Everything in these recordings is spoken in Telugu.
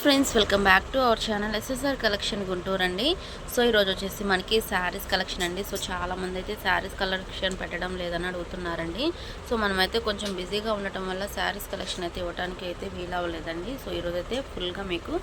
Friends, welcome back to our channel SSR collection Guntur అండి. సో ఈరోజు వచ్చేసి మనకి శారీస్ కలెక్షన్ అండి. సో చాలామంది అయితే శారీస్ కలెక్షన్ పెట్టడం లేదని అడుగుతున్నారండి. సో మనమైతే కొంచెం బిజీగా ఉండటం వల్ల శారీస్ కలెక్షన్ అయితే ఇవ్వడానికి అయితే వీలవ్వలేదండి. సో ఈరోజు అయితే ఫుల్గా మీకు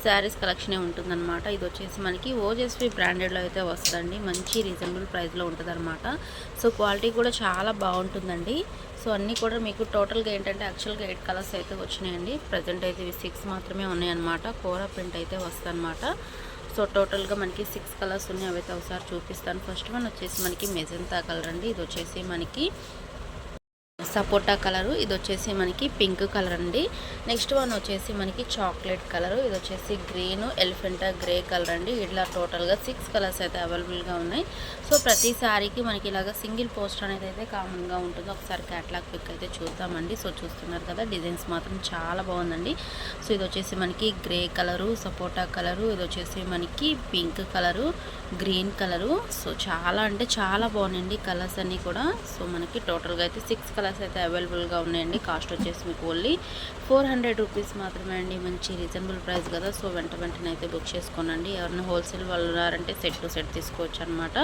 శారీస్ కలెక్షనే ఉంటుందన్నమాట. ఇది వచ్చేసి మనకి ఓజస్వి బ్రాండెడ్లో అయితే వస్తుందండి. మంచి రీజనబుల్ ప్రైస్లో ఉంటుంది అనమాట. సో క్వాలిటీ కూడా చాలా బాగుంటుందండి. సో అన్నీ కూడా మీకు టోటల్గా ఏంటంటే యాక్చువల్గా 8 కలర్స్ అయితే వచ్చినాయండి. ప్రజెంట్ అయితే ఇవి 6 మాత్రమే ఉన్నాయన్నమాట. కోరా ప్రింట్ అయితే వస్తుందన్నమాట. సో టోటల్గా మనకి 6 కలర్స్ ఉన్నాయి. అవైతే ఒకసారి చూపిస్తాను. ఫస్ట్ వన్ వచ్చేసి మనకి మెజంతా కలర్ అండి. ఇది వచ్చేసి మనకి సపోటా కలరు, ఇది వచ్చేసి మనకి పింక్ కలర్ అండి. నెక్స్ట్ వన్ వచ్చేసి మనకి చాక్లెట్ కలరు, ఇది వచ్చేసి గ్రీన్ ఎలిఫెంటా గ్రే కలర్ అండి. ఇట్లా టోటల్గా 6 కలర్స్ అయితే అవైలబుల్గా ఉన్నాయి. సో ప్రతి సారీకి మనకి ఇలాగ సింగిల్ పోస్టర్ అనేది అయితే కామన్గా ఉంటుంది. ఒకసారి క్యాట్లాగ్ పిక్ అయితే చూద్దామండి. సో చూస్తున్నారు కదా, డిజైన్స్ మాత్రం చాలా బాగుందండి. సో ఇది వచ్చేసి మనకి గ్రే కలరు, సపోటా కలరు, ఇది వచ్చేసి మనకి pink colour, green colour. So చాలా అంటే చాలా బాగున్నాయండి కలర్స్ అన్నీ కూడా. సో మనకి టోటల్గా అయితే 6 కలర్స్ అయితే అవైలబుల్గా ఉన్నాయండి. కాస్ట్ వచ్చేసి మీకు ఓన్లీ 400 రూపీస్ మాత్రమే అండి. మంచి రీజనబుల్ ప్రైస్ కదా. సో వెంటనే అయితే బుక్ చేసుకోనండి. ఎవరైనా హోల్సేల్ వాళ్ళు ఉన్నారంటే సెట్ టు సెట్ తీసుకోవచ్చు అనమాట.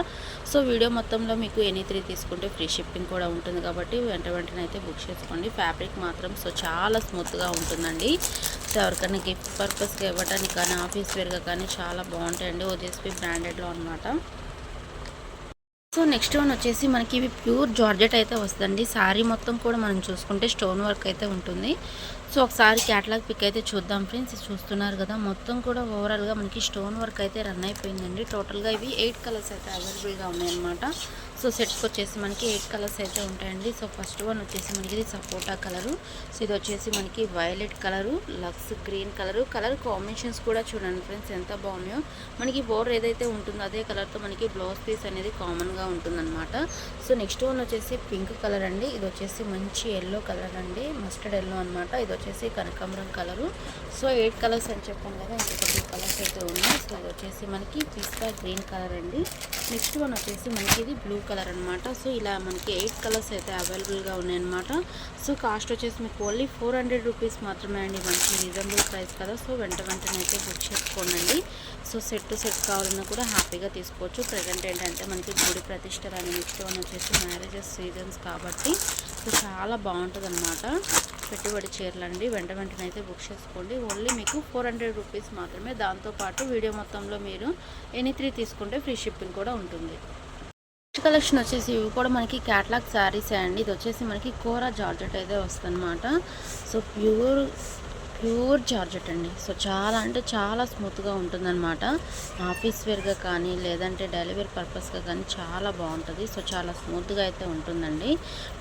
సో వీడియో మొత్తంలో మీకు ఎనీ 3 తీసుకుంటే ఫ్రీ షిప్పింగ్ కూడా ఉంటుంది కాబట్టి వెంటనే అయితే బుక్ చేసుకోండి. ఫ్యాబ్రిక్ మాత్రం సో చాలా స్మూత్గా ఉంటుందండి. సో ఎవరికైనా గిఫ్ట్ పర్పస్గా ఇవ్వడానికి కానీ ఆఫీస్ వేర్గా కానీ చాలా బాగుంటాయండి. ఓజస్వి బ్రాండెడ్లో అనమాట. సో నెక్స్ట్ వన్ వచ్చేసి మనకి ఇవి ప్యూర్ జార్జెట్ అయితే వస్తుందండి. శారీ మొత్తం కూడా మనం చూసుకుంటే స్టోన్ వర్క్ అయితే ఉంటుంది. సో ఒకసారి క్యాటలాగ్ పిక్ అయితే చూద్దాం ఫ్రెండ్స్. చూస్తున్నారు కదా, మొత్తం కూడా ఓవరాల్గా మనకి స్టోన్ వర్క్ అయితే రన్ అయిపోయిందండి. టోటల్గా ఇవి 8 కలర్స్ అయితే అవైలబుల్గా ఉన్నాయన్నమాట. సో సెట్స్కి వచ్చేసి మనకి 8 కలర్స్ అయితే ఉంటాయండి. సో ఫస్ట్ వన్ వచ్చేసి మనకి ఇది సపోటా కలరు, సో ఇది వచ్చేసి మనకి violet colour, lux green colour. Colour combinations కూడా చూడండి ఫ్రెండ్స్ ఎంత బాగున్నాయో. మనకి బోర్డర్ ఏదైతే ఉంటుందో అదే కలర్తో మనకి బ్లౌజ్ పీస్ అనేది కామన్గా ఉంటుందన్నమాట. సో నెక్స్ట్ వన్ వచ్చేసి పింక్ కలర్ అండి. ఇది వచ్చేసి మంచి ఎల్లో కలర్ అండి, మస్టర్డ్ ఎల్లో అనమాట. ఇది వచ్చేసి కనకాంబరం కలరు. సో 8 కలర్స్ అని చెప్పాను కదా, ఇంకొక 2 కలర్స్ అయితే ఉన్నాయి. సో ఇది వచ్చేసి మనకి పిస్తా గ్రీన్ కలర్ అండి. నెక్స్ట్ వన్ వచ్చేసి మనకి ఇది బ్లూ కలర్ అనమాట. సో ఇలా మనకి 8 కలర్స్ అయితే అవైలబుల్గా ఉన్నాయన్నమాట. సో కాస్ట్ వచ్చేసి మీకు ఓన్లీ 400 రూపీస్ మాత్రమే అండి. మంచి రీజనబుల్ ప్రైస్ కదా. సో వెంటనే అయితే బుక్ చేసుకోండి. సో సెట్ టు సెట్ కావాలన్నా కూడా హ్యాపీగా తీసుకోవచ్చు. ప్రజెంట్ ఏంటంటే మనకి గుడి ప్రతిష్టలు అని, నెక్స్ట్ వన్ వచ్చేసి మ్యారేజెస్ సీజన్స్ కాబట్టి సో చాలా బాగుంటుంది అనమాట. పెట్టుబడి చీరలండి. వెంటనే అయితే బుక్ చేసుకోండి. ఓన్లీ మీకు 400 రూపీస్ మాత్రమే. దాంతోపాటు వీడియో మొత్తంలో మీరు ఎనీ 3 తీసుకుంటే ఫ్రీ షిప్పింగ్ కూడా ఉంటుంది. నెక్స్ట్ కలెక్షన్ వచ్చేసి ఇవి కూడా మనకి క్యాట్లాగ్ శారీసే అండి. ఇది వచ్చేసి మనకి కోరా జార్జెట్ అయితే వస్తుందన్నమాట. సో ప్యూర్ జార్జెట్ అండి. సో చాలా అంటే చాలా స్మూత్గా ఉంటుందన్నమాట. ఆఫీస్ వేర్గా కానీ లేదంటే డైలీ వేర్ పర్పస్గా కానీ చాలా బాగుంటుంది. సో చాలా స్మూత్గా అయితే ఉంటుందండి.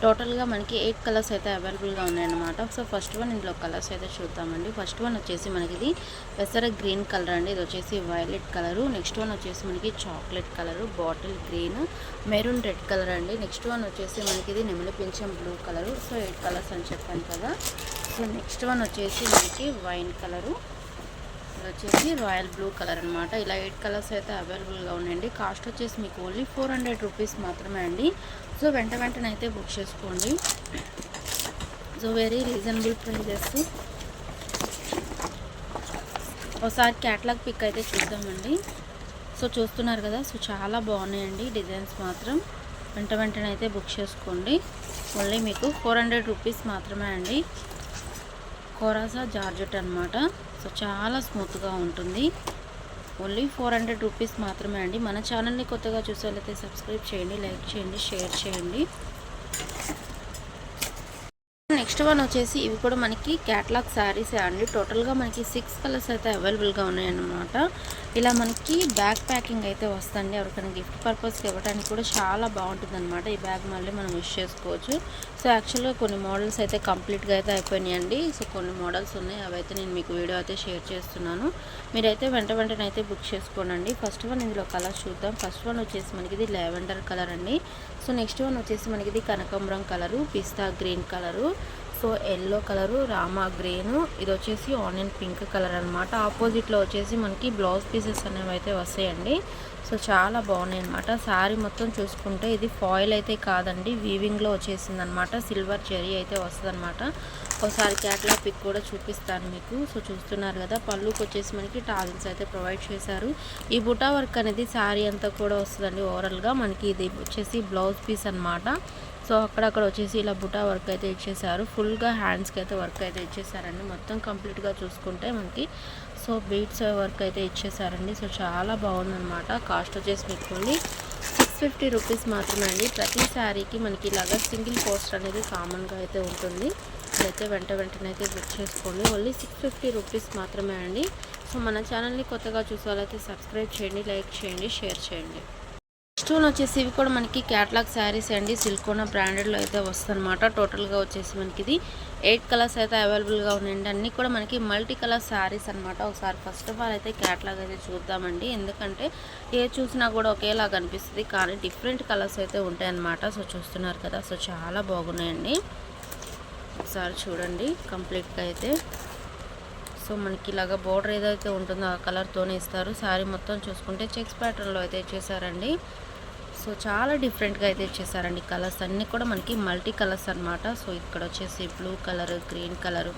టోటల్గా మనకి 8 కలర్స్ అయితే అవైలబుల్గా ఉన్నాయన్నమాట. సో ఫస్ట్ వన్ ఇందులో కలర్స్ అయితే చూద్దామండి. ఫస్ట్ వన్ వచ్చేసి మనకి ఇది పెసర గ్రీన్ కలర్ అండి. ఇది వచ్చేసి వైలెట్ కలరు. నెక్స్ట్ వన్ వచ్చేసి మనకి chocolate colour, bottle green, maroon red colour అండి. నెక్స్ట్ వన్ వచ్చేసి మనకి ఇది నెమలి పింఛం బ్లూ కలరు. సో 8 కలర్స్ అని చెప్పాను కదా. సో నెక్స్ట్ వన్ వచ్చేసి మనకి వైన్ కలరు, ఇది వచ్చేసి రాయల్ బ్లూ కలర్ అనమాట. ఇలా 8 కలర్స్ అయితే అవైలబుల్గా ఉన్నాయండి. కాస్ట్ వచ్చేసి మీకు ఓన్లీ 400 రూపీస్ మాత్రమే అండి. సో వెంటనే అయితే బుక్ చేసుకోండి. So very reasonable prices. ఒకసారి క్యాటలాగ్ పిక్ అయితే చూద్దామండి. సో చూస్తున్నారు కదా, సో చాలా బాగున్నాయండి డిజైన్స్ మాత్రం. వెంటనే అయితే బుక్ చేసుకోండి. ఓన్లీ మీకు 400 రూపీస్ మాత్రమే అండి. కోరాసా జార్జెట్ అనమాట. సో చాలా స్మూత్గా ఉంటుంది. ఓన్లీ 400 రూపీస్ మాత్రమే అండి. మన ఛానల్ని కొత్తగా చూసేవాళ్ళైతే సబ్స్క్రైబ్ చేయండి, లైక్ చేయండి, షేర్ చేయండి. నెక్స్ట్ వన్ వచ్చేసి ఇవి కూడా మనకి క్యాట్లాగ్ శారీసే అండి. టోటల్గా మనకి 6 కలర్స్ అయితే అవైలబుల్గా ఉన్నాయన్నమాట. ఇలా మనకి బ్యాగ్ ప్యాకింగ్ అయితే వస్తుంది. ఎవరికైనా గిఫ్ట్ పర్పస్కి ఇవ్వడానికి కూడా చాలా బాగుంటుంది అనమాట. ఈ బ్యాగ్ మళ్ళీ మనం యూస్ చేసుకోవచ్చు. సో యాక్చువల్గా కొన్ని మోడల్స్ అయితే కంప్లీట్గా అయితే అయిపోయినాయండి. సో కొన్ని మోడల్స్ ఉన్నాయి, అవైతే నేను మీకు వీడియో అయితే షేర్ చేస్తున్నాను. మీరైతే వెంటనే అయితే బుక్ చేసుకోండి. ఫస్ట్ వన్ ఇందులో కలర్స్ చూద్దాం. ఫస్ట్ వన్ వచ్చేసి మనకి ఇది లావెండర్ కలర్ అండి. సో నెక్స్ట్ వన్ వచ్చేసి మనకి ఇది కనకాంబరం కలరు, పిస్తా green colour, so yellow colour, Rama green, ఇది వచ్చేసి ఆనియన్ పింక్ కలర్ అనమాట. ఆపోజిట్లో వచ్చేసి మనకి బ్లౌజ్ పీసెస్ అనేవి అయితే వస్తాయండి. సో చాలా బాగున్నాయి అనమాట. శారీ మొత్తం చూసుకుంటే ఇది ఫాయిల్ అయితే కాదండి, వీవింగ్లో వచ్చేసింది అనమాట. సిల్వర్ జెరీ అయితే వస్తుంది అనమాట. ఒకసారి క్యాట్లాగ్ పిక్ కూడా చూపిస్తాను మీకు. సో చూస్తున్నారు కదా, పళ్ళుకి వచ్చేసి మనకి టాజిల్స్ అయితే ప్రొవైడ్ చేశారు. ఈ బుటా వర్క్ అనేది శారీ అంతా కూడా వస్తుందండి. ఓవరాల్గా మనకి ఇది వచ్చేసి బ్లౌజ్ పీస్ అనమాట. సో అక్కడక్కడ వచ్చేసి ఇలా బుటా వర్క్ అయితే ఇచ్చేసారు. ఫుల్గా హ్యాండ్స్కి అయితే వర్క్ అయితే ఇచ్చేసారండి. మొత్తం కంప్లీట్గా చూసుకుంటే మనకి సో బీట్స్ వర్క్ అయితే ఇచ్చేసారండి. సో చాలా బాగుందన్నమాట. కాస్ట్ వచ్చేసి మీకు ఓన్లీ 650 రూపీస్ మాత్రమే అండి. ప్రతి శారీకి మనకి ఇలాగా సింగిల్ పోస్టర్ అనేది కామన్గా అయితే ఉంటుంది. ఇదైతే వెంటనే అయితే బుక్ చేసుకోండి. ఓన్లీ 650 రూపీస్ మాత్రమే అండి. సో మన ఛానల్ని కొత్తగా చూసే వాళ్ళైతే సబ్స్క్రైబ్ చేయండి, లైక్ చేయండి, షేర్ చేయండి. నెక్స్ట్ వచ్చేసి ఇవి కూడా మనకి క్యాట్లాగ్ శారీస్ అండి. సిల్కోనా బ్రాండెడ్లో అయితే వస్తుందన్నమాట. టోటల్గా వచ్చేసి మనకి ఇది 8 కలర్స్ అయితే అవైలబుల్గా ఉన్నాయండి. అన్నీ కూడా మనకి మల్టీ కలర్ శారీస్ అనమాట. ఒకసారి ఫస్ట్ ఆఫ్ ఆల్ అయితే క్యాట్లాగ్ అయితే చూద్దామండి. ఎందుకంటే ఏ చూసినా కూడా ఒకేలాగా అనిపిస్తుంది, కానీ డిఫరెంట్ కలర్స్ అయితే ఉంటాయన్నమాట. సో చూస్తున్నారు కదా, సో చాలా బాగున్నాయండి. ఒకసారి చూడండి కంప్లీట్గా అయితే. సో మనకి ఇలాగ బోర్డర్ ఏదైతే ఉంటుందో ఆ కలర్తోనే ఇస్తారు. శారీ మొత్తం చూసుకుంటే చెక్స్ ప్యాటర్న్లో అయితే ఇచ్చేసారండి. సో చాలా డిఫరెంట్గా అయితే ఇచ్చేసారండి. కలర్స్ అన్నీ కూడా మనకి మల్టీ కలర్స్ అనమాట. సో ఇక్కడ వచ్చేసి blue colour, green colour,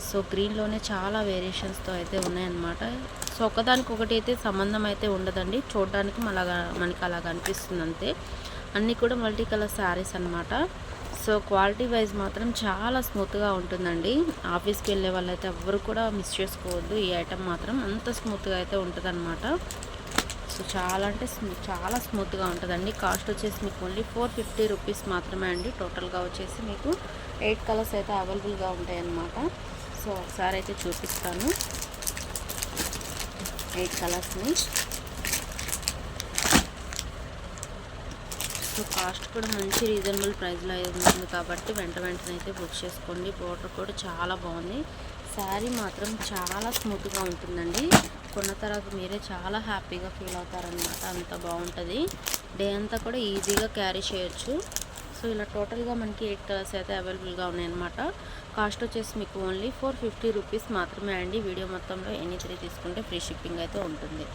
so గ్రీన్లోనే చాలా వేరియేషన్స్తో అయితే ఉన్నాయన్నమాట. సో ఒకదానికొకటి అయితే సంబంధం అయితే ఉండదండి. చూడడానికి మనకి అలాగ అనిపిస్తుంది అంతే. అన్నీ కూడా మల్టీ కలర్ శారీస్ అనమాట. సో క్వాలిటీ వైజ్ మాత్రం చాలా స్మూత్గా ఉంటుందండి. ఆఫీస్కి వెళ్ళే వాళ్ళైతే ఎవ్వరు కూడా మిస్ చేసుకోవద్దు. ఈ ఐటెం మాత్రం అంత స్మూత్గా అయితే ఉంటుంది అనమాట. సో చాలా అంటే చాలా స్మూత్గా ఉంటుందండి. కాస్ట్ వచ్చేసి మీకు ఓన్లీ 450 రూపీస్ మాత్రమే అండి. టోటల్గా వచ్చేసి మీకు 8 కలర్స్ అయితే అవైలబుల్గా ఉంటాయి అన్నమాట. సో ఒకసారి అయితే చూపిస్తాను 8 కలర్స్ని. సో కాస్ట్ కూడా మంచి రీజనబుల్ ప్రైస్లో ఉంటుంది కాబట్టి వెంటనే అయితే బుక్ చేసుకోండి. బోర్డర్ కూడా చాలా బాగుంది. శారీ మాత్రం చాలా స్మూత్గా ఉంటుందండి. కొన్న తర్వాత మీరే చాలా హ్యాపీగా ఫీల్ అవుతారనమాట. అంత బాగుంటుంది. డే అంతా కూడా ఈజీగా క్యారీ చేయొచ్చు. సో ఇలా టోటల్గా మనకి 8 కలర్స్ అయితే అవైలబుల్గా ఉన్నాయన్నమాట. కాస్ట్ వచ్చేసి మీకు ఓన్లీ 450 రూపీస్ మాత్రమే అండి. వీడియో మొత్తంలో ఎనీ 3 తీసుకుంటే ఫ్రీ షిప్పింగ్ అయితే ఉంటుంది.